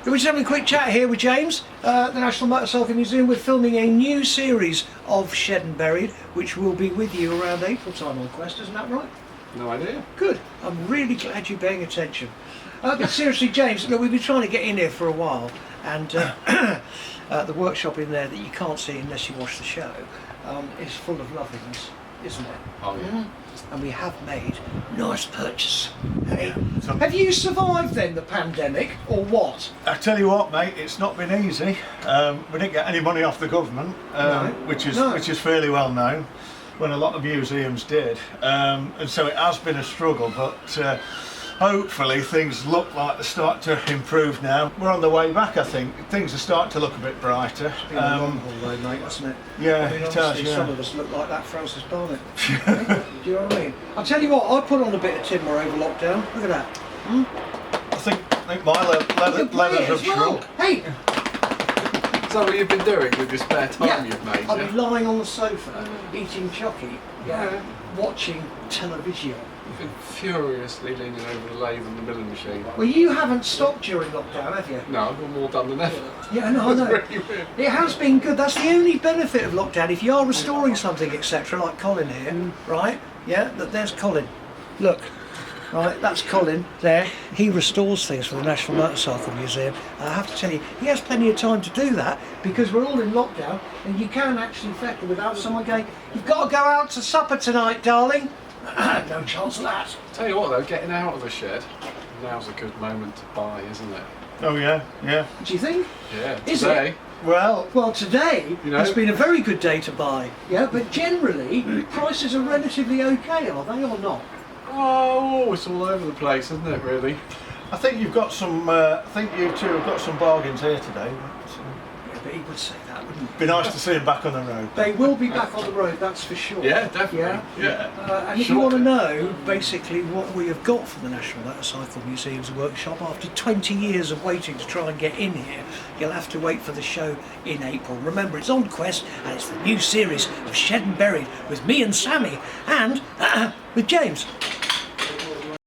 We're just having a quick chat here with James, the National Motorcycle Museum. We're filming a new series of Shed and Buried, which will be with you around April time on Quest, isn't that right? No idea. Good. I'm really glad you're paying attention. But seriously, James, look, we've been trying to get in here for a while, and the workshop in there that you can't see unless you watch the show is full of loveliness, isn't it? Oh yeah. And we have made nice purchase. Hey, have you survived then the pandemic, or what? I tell you what, mate, it's not been easy. We didn't get any money off the government, which is fairly well known, when a lot of museums did, and so it has been a struggle. But hopefully things look like they're starting to improve now. We're on the way back, I think. Things are starting to look a bit brighter. It's been a long haul though, mate, hasn't it? Yeah, I mean, it has, honestly, yeah. some of us look like that Francis Barnett. Do you know what I mean? I'll tell you what, I put on a bit of timber over lockdown. Look at that. I think my leathers have shrunk. Hey! Is that what you've been doing with your spare time you've made? I've been lying on the sofa, eating chocky, watching television. You've been furiously leaning over the lathe and the milling machine. Well, you haven't stopped during lockdown, have you? No, I've got more done than ever. Yeah, no, I know. Really weird. It has been good. That's the only benefit of lockdown. If you are restoring something, etc., like Colin here, right? Yeah, there's Colin. Look, right, that's Colin there. He restores things for the National Motorcycle Museum. And I have to tell you, he has plenty of time to do that because we're all in lockdown, and you can actually feckle without someone going, "You've got to go out to supper tonight, darling." No chance of that. Tell you what though, getting out of the shed, now's a good moment to buy, isn't it? Oh yeah, yeah. Do you think? Yeah, Is today. it? Well, Today has been a very good day to buy. Yeah, but generally prices are relatively okay, are they, or not? Oh, it's all over the place, isn't it, really? I think you've got some. I think you two have got some bargains here today. Yeah, but he would say that, wouldn't he? Be nice to see him back on the road. They will be back on the road, that's for sure. Yeah, definitely. Yeah. And if you want to know basically what we have got from the National Motorcycle Museum's workshop after 20 years of waiting to try and get in here, you'll have to wait for the show in April. Remember, it's on Quest, and it's the new series of Shed and Buried with me and Sammy, and with James.